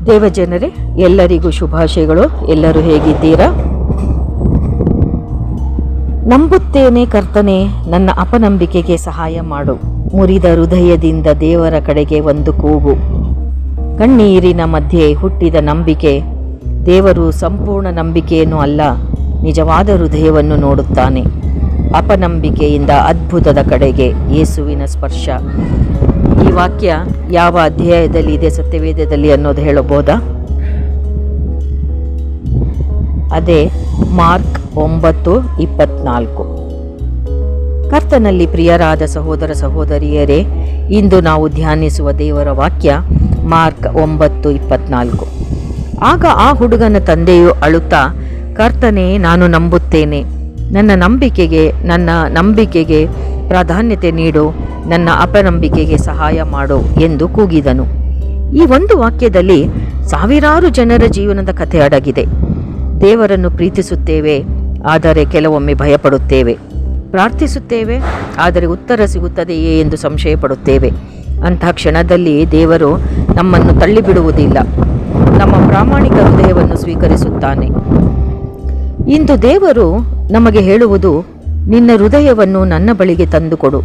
ದೇವಜನರೇ, ಎಲ್ಲರಿಗೂ ಶುಭಾಶಯಗಳು. ಎಲ್ಲರೂ ಹೇಗಿದ್ದೀರಾ? ನಂಬುತ್ತೇನೆ ಕರ್ತನೇ, ನನ್ನ ಅಪನಂಬಿಕೆಗೆ ಸಹಾಯ ಮಾಡು. ಮುರಿದ ಹೃದಯದಿಂದ ದೇವರ ಕಡೆಗೆ ಒಂದು ಕೂಗು. ಕಣ್ಣೀರಿನ ಮಧ್ಯೆ ಹುಟ್ಟಿದ ನಂಬಿಕೆ. ದೇವರು ಸಂಪೂರ್ಣ ನಂಬಿಕೆಯನ್ನು ಅಲ್ಲ, ನಿಜವಾದ ಹೃದಯವನ್ನು ನೋಡುತ್ತಾನೆ. ಅಪನಂಬಿಕೆಯಿಂದ ಅದ್ಭುತದ ಕಡೆಗೆ ಯೇಸುವಿನ ಸ್ಪರ್ಶ. ಈ ವಾಕ್ಯ ಯಾವ ಅಧ್ಯಾಯದಲ್ಲಿ ಇದೆ ಸತ್ಯವೇದದಲ್ಲಿ ಅನ್ನೋದು ಹೇಳಬಹುದಾ? ಅದೇ ಮಾರ್ಕ್ 9:24. ಕರ್ತನಲ್ಲಿ ಪ್ರಿಯರಾದ ಸಹೋದರ ಸಹೋದರಿಯರೇ, ಇಂದು ನಾವು ಧ್ಯಾನಿಸುವ ದೇವರ ವಾಕ್ಯ ಮಾರ್ಕ್ 9:24. ಆಗ ಆ ಹುಡುಗನ ತಂದೆಯು ಅಳುತ್ತಾ, ಕರ್ತನೇ, ನಾನು ನಂಬುತ್ತೇನೆ, ನನ್ನ ನಂಬಿಕೆಗೆ ಪ್ರಾಧಾನ್ಯತೆ ನೀಡು, ನನ್ನ ಅಪನಂಬಿಕೆಗೆ ಸಹಾಯ ಮಾಡು ಎಂದು ಕೂಗಿದನು. ಈ ಒಂದು ವಾಕ್ಯದಲ್ಲಿ ಸಾವಿರಾರು ಜನರ ಜೀವನದ ಕಥೆ ಅಡಗಿದೆ. ದೇವರನ್ನು ಪ್ರೀತಿಸುತ್ತೇವೆ, ಆದರೆ ಕೆಲವೊಮ್ಮೆ ಭಯಪಡುತ್ತೇವೆ. ಪ್ರಾರ್ಥಿಸುತ್ತೇವೆ, ಆದರೆ ಉತ್ತರ ಸಿಗುತ್ತದೆಯೇ ಎಂದು ಸಂಶಯ ಪಡುತ್ತೇವೆ. ಅಂಥ ಕ್ಷಣದಲ್ಲಿ ದೇವರು ನಮ್ಮನ್ನು ತಳ್ಳಿಬಿಡುವುದಿಲ್ಲ, ನಮ್ಮ ಪ್ರಾಮಾಣಿಕ ಹೃದಯವನ್ನು ಸ್ವೀಕರಿಸುತ್ತಾನೆ. ಇಂದು ದೇವರು ನಮಗೆ ಹೇಳುವುದು, ನಿನ್ನ ಹೃದಯವನ್ನು ನನ್ನ ಬಳಿಗೆ ತಂದುಕೊಡು,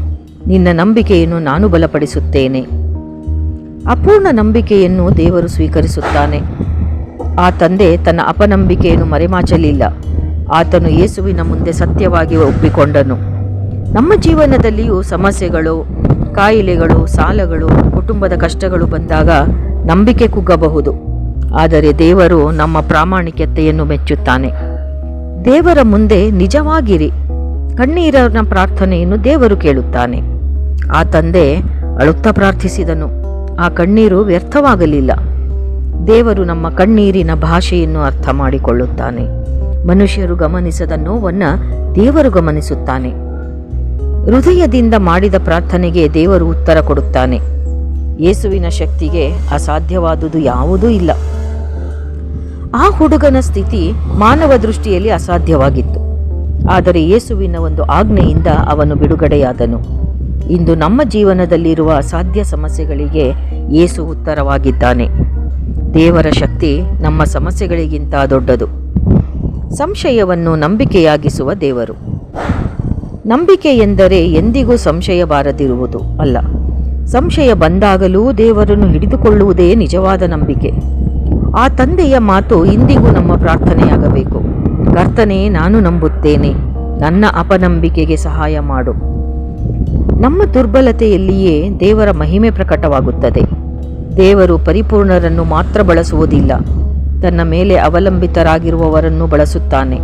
ನಿನ್ನ ನಂಬಿಕೆಯನ್ನು ನಾನು ಬಲಪಡಿಸುತ್ತೇನೆ. ಅಪೂರ್ಣ ನಂಬಿಕೆಯನ್ನು ದೇವರು ಸ್ವೀಕರಿಸುತ್ತಾನೆ. ಆ ತಂದೆ ತನ್ನ ಅಪನಂಬಿಕೆಯನ್ನು ಮರೆಮಾಚಲಿಲ್ಲ. ಆತನು ಯೇಸುವಿನ ಮುಂದೆ ಸತ್ಯವಾಗಿ ಒಪ್ಪಿಕೊಂಡನು. ನಮ್ಮ ಜೀವನದಲ್ಲಿಯೂ ಸಮಸ್ಯೆಗಳು, ಕಾಯಿಲೆಗಳು, ಸಾಲಗಳು, ಕುಟುಂಬದ ಕಷ್ಟಗಳು ಬಂದಾಗ ನಂಬಿಕೆ ಕುಗ್ಗಬಹುದು. ಆದರೆ ದೇವರು ನಮ್ಮ ಪ್ರಾಮಾಣಿಕತೆಯನ್ನು ಮೆಚ್ಚುತ್ತಾನೆ. ದೇವರ ಮುಂದೆ ನಿಜವಾಗಿರಿ. ಕಣ್ಣೀರಿನ ಪ್ರಾರ್ಥನೆಯನ್ನು ದೇವರು ಕೇಳುತ್ತಾನೆ. ಆ ತಂದೆ ಅಳುತ್ತಾ ಪ್ರಾರ್ಥಿಸಿದನು. ಆ ಕಣ್ಣೀರು ವ್ಯರ್ಥವಾಗಲಿಲ್ಲ. ದೇವರು ನಮ್ಮ ಕಣ್ಣೀರಿನ ಭಾಷೆಯನ್ನು ಅರ್ಥ ಮಾಡಿಕೊಳ್ಳುತ್ತಾನೆ. ಮನುಷ್ಯರು ಗಮನಿಸದ ನೋವನ್ನು ದೇವರು ಗಮನಿಸುತ್ತಾನೆ. ಹೃದಯದಿಂದ ಮಾಡಿದ ಪ್ರಾರ್ಥನೆಗೆ ದೇವರು ಉತ್ತರ ಕೊಡುತ್ತಾನೆ. ಯೇಸುವಿನ ಶಕ್ತಿಗೆ ಅಸಾಧ್ಯವಾದುದು ಯಾವುದೂ ಇಲ್ಲ. ಆ ಹುಡುಗನ ಸ್ಥಿತಿ ಮಾನವ ದೃಷ್ಟಿಯಲ್ಲಿ ಅಸಾಧ್ಯವಾಗಿತ್ತು, ಆದರೆ ಯೇಸುವಿನ ಒಂದು ಆಜ್ಞೆಯಿಂದ ಅವನು ಬಿಡುಗಡೆಯಾದನು. ಇಂದು ನಮ್ಮ ಜೀವನದಲ್ಲಿರುವ ಅಸಾಧ್ಯ ಸಮಸ್ಯೆಗಳಿಗೆ ಯೇಸು ಉತ್ತರವಾಗಿದ್ದಾನೆ. ದೇವರ ಶಕ್ತಿ ನಮ್ಮ ಸಮಸ್ಯೆಗಳಿಗಿಂತ ದೊಡ್ಡದು. ಸಂಶಯವನ್ನು ನಂಬಿಕೆಯಾಗಿಸುವ ದೇವರು. ನಂಬಿಕೆ ಎಂದರೆ ಎಂದಿಗೂ ಸಂಶಯ ಬಾರದಿರುವುದು ಅಲ್ಲ. ಸಂಶಯ ಬಂದಾಗಲೂ ದೇವರನ್ನು ಹಿಡಿದುಕೊಳ್ಳುವುದೇ ನಿಜವಾದ ನಂಬಿಕೆ. ಆ ತಂದೆಯ ಮಾತು ಇಂದಿಗೂ ನಮ್ಮ ಪ್ರಾರ್ಥನೆಯಾಗಬೇಕು. ಕರ್ತನೇ, ನಾನು ನಂಬುತ್ತೇನೆ, ನನ್ನ ಅಪನಂಬಿಕೆಗೆ ಸಹಾಯ ಮಾಡು. ನಮ್ಮ ದುರ್ಬಲತೆಯಲ್ಲಿಯೇ ದೇವರ ಮಹಿಮೆ ಪ್ರಕಟವಾಗುತ್ತದೆ. ದೇವರು ಪರಿಪೂರ್ಣರನ್ನು ಮಾತ್ರ ಬಳಸುವುದಿಲ್ಲ, ತನ್ನ ಮೇಲೆ ಅವಲಂಬಿತರಾಗಿರುವವರನ್ನು ಬಳಸುತ್ತಾನೆ.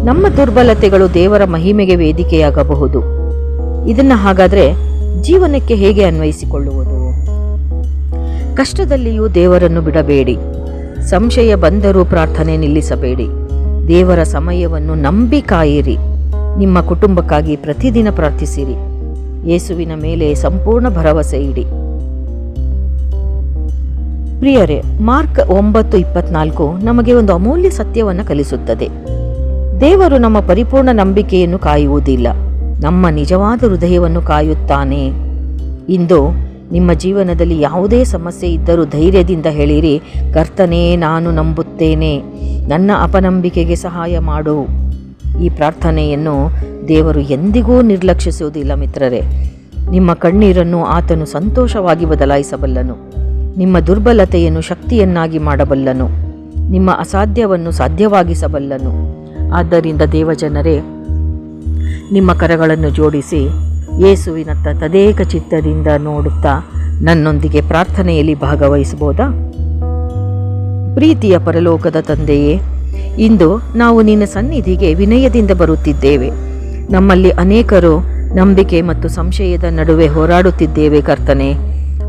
ನಮ್ಮ ದುರ್ಬಲತೆಗಳು ದೇವರ ಮಹಿಮೆಗೆ ವೇದಿಕೆಯಾಗಬಹುದು. ಇದನ್ನು ಹಾಗಾದರೆ ಜೀವನಕ್ಕೆ ಹೇಗೆ ಅನ್ವಯಿಸಿಕೊಳ್ಳುವುದು? ಕಷ್ಟದಲ್ಲಿಯೂ ದೇವರನ್ನು ಬಿಡಬೇಡಿ. ಸಂಶಯ ಬಂದರೂ ಪ್ರಾರ್ಥನೆ ನಿಲ್ಲಿಸಬೇಡಿ. ದೇವರ ಸಮಯವನ್ನು ನಂಬಿ ಕಾಯಿರಿ. ನಿಮ್ಮ ಕುಟುಂಬಕ್ಕಾಗಿ ಪ್ರತಿದಿನ ಪ್ರಾರ್ಥಿಸಿರಿ. ಯೇಸುವಿನ ಮೇಲೆ ಸಂಪೂರ್ಣ ಭರವಸೆ ಇಡಿ. ಪ್ರಿಯರೇ, ಮಾರ್ಕ್ 9:24 ನಮಗೆ ಒಂದು ಅಮೂಲ್ಯ ಸತ್ಯವನ್ನು ಕಲಿಸುತ್ತದೆ. ದೇವರು ನಮ್ಮ ಪರಿಪೂರ್ಣ ನಂಬಿಕೆಯನ್ನು ಕಾಯುವುದಿಲ್ಲ, ನಮ್ಮ ನಿಜವಾದ ಹೃದಯವನ್ನು ಕಾಯುತ್ತಾನೆ. ಇಂದು ನಿಮ್ಮ ಜೀವನದಲ್ಲಿ ಯಾವುದೇ ಸಮಸ್ಯೆ ಇದ್ದರೂ ಧೈರ್ಯದಿಂದ ಹೇಳಿರಿ, ಕರ್ತನೇ, ನಾನು ನಂಬುತ್ತೇನೆ, ನನ್ನ ಅಪನಂಬಿಕೆಗೆ ಸಹಾಯ ಮಾಡು. ಈ ಪ್ರಾರ್ಥನೆಯನ್ನು ದೇವರು ಎಂದಿಗೂ ನಿರ್ಲಕ್ಷಿಸುವುದಿಲ್ಲ. ಮಿತ್ರರೇ, ನಿಮ್ಮ ಕಣ್ಣೀರನ್ನು ಆತನು ಸಂತೋಷವಾಗಿ ಬದಲಾಯಿಸಬಲ್ಲನು. ನಿಮ್ಮ ದುರ್ಬಲತೆಯನ್ನು ಶಕ್ತಿಯನ್ನಾಗಿ ಮಾಡಬಲ್ಲನು. ನಿಮ್ಮ ಅಸಾಧ್ಯವನ್ನು ಸಾಧ್ಯವಾಗಿಸಬಲ್ಲನು. ಆದ್ದರಿಂದ ದೇವಜನರೇ, ನಿಮ್ಮ ಕರಗಳನ್ನು ಜೋಡಿಸಿ ಯೇಸುವಿನತ್ತ ತದೇಕ ಚಿತ್ತದಿಂದ ನೋಡುತ್ತಾ ನನ್ನೊಂದಿಗೆ ಪ್ರಾರ್ಥನೆಯಲ್ಲಿ ಭಾಗವಹಿಸಬಹುದಾ? ಪ್ರೀತಿಯ ಪರಲೋಕದ ತಂದೆಯೇ, ಇಂದು ನಾವು ನಿನ್ನ ಸನ್ನಿಧಿಗೆ ವಿನಯದಿಂದ ಬರುತ್ತಿದ್ದೇವೆ. ನಮ್ಮಲ್ಲಿ ಅನೇಕರು ನಂಬಿಕೆ ಮತ್ತು ಸಂಶಯದ ನಡುವೆ ಹೋರಾಡುತ್ತಿದ್ದೇವೆ. ಕರ್ತನೆ,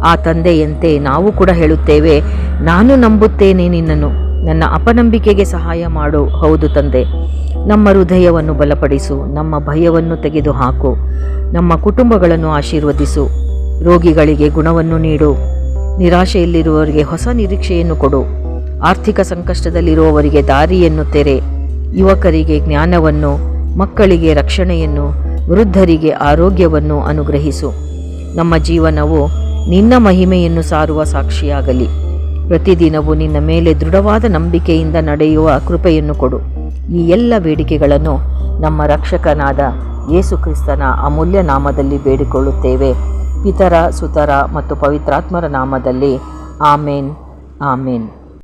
ಆ ತಂದೆಯಂತೆ ನಾವು ಕೂಡ ಹೇಳುತ್ತೇವೆ, ನಾನು ನಂಬುತ್ತೇನೆ ನಿನ್ನನ್ನು, ನನ್ನ ಅಪನಂಬಿಕೆಗೆ ಸಹಾಯ ಮಾಡು. ಹೌದು ತಂದೆ, ನಮ್ಮ ಹೃದಯವನ್ನು ಬಲಪಡಿಸು, ನಮ್ಮ ಭಯವನ್ನು ತೆಗೆದುಹಾಕು, ನಮ್ಮ ಕುಟುಂಬಗಳನ್ನು ಆಶೀರ್ವದಿಸು. ರೋಗಿಗಳಿಗೆ ಗುಣವನ್ನು ನೀಡು, ನಿರಾಶೆಯಲ್ಲಿರುವವರಿಗೆ ಹೊಸ ನಿರೀಕ್ಷೆಯನ್ನು ಕೊಡು, ಆರ್ಥಿಕ ಸಂಕಷ್ಟದಲ್ಲಿರುವವರಿಗೆ ದಾರಿಯನ್ನು ತೆರೆ, ಯುವಕರಿಗೆ ಜ್ಞಾನವನ್ನು, ಮಕ್ಕಳಿಗೆ ರಕ್ಷಣೆಯನ್ನು, ವೃದ್ಧರಿಗೆ ಆರೋಗ್ಯವನ್ನು ಅನುಗ್ರಹಿಸು. ನಮ್ಮ ಜೀವನವು ನಿನ್ನ ಮಹಿಮೆಯನ್ನು ಸಾರುವ ಸಾಕ್ಷಿಯಾಗಲಿ. ಪ್ರತಿದಿನವೂ ನಿನ್ನ ಮೇಲೆ ದೃಢವಾದ ನಂಬಿಕೆಯಿಂದ ನಡೆಯುವ ಕೃಪೆಯನ್ನು ಕೊಡು. ಈ ಎಲ್ಲ ಬೇಡಿಕೆಗಳನ್ನು ನಮ್ಮ ರಕ್ಷಕನಾದ ಯೇಸು ಕ್ರಿಸ್ತನ ಅಮೂಲ್ಯ ನಾಮದಲ್ಲಿ ಬೇಡಿಕೊಳ್ಳುತ್ತೇವೆ. ಪಿತರ, ಸುತರ ಮತ್ತು ಪವಿತ್ರಾತ್ಮರ ನಾಮದಲ್ಲಿ. ಆಮೇನ್, ಆಮೇನ್.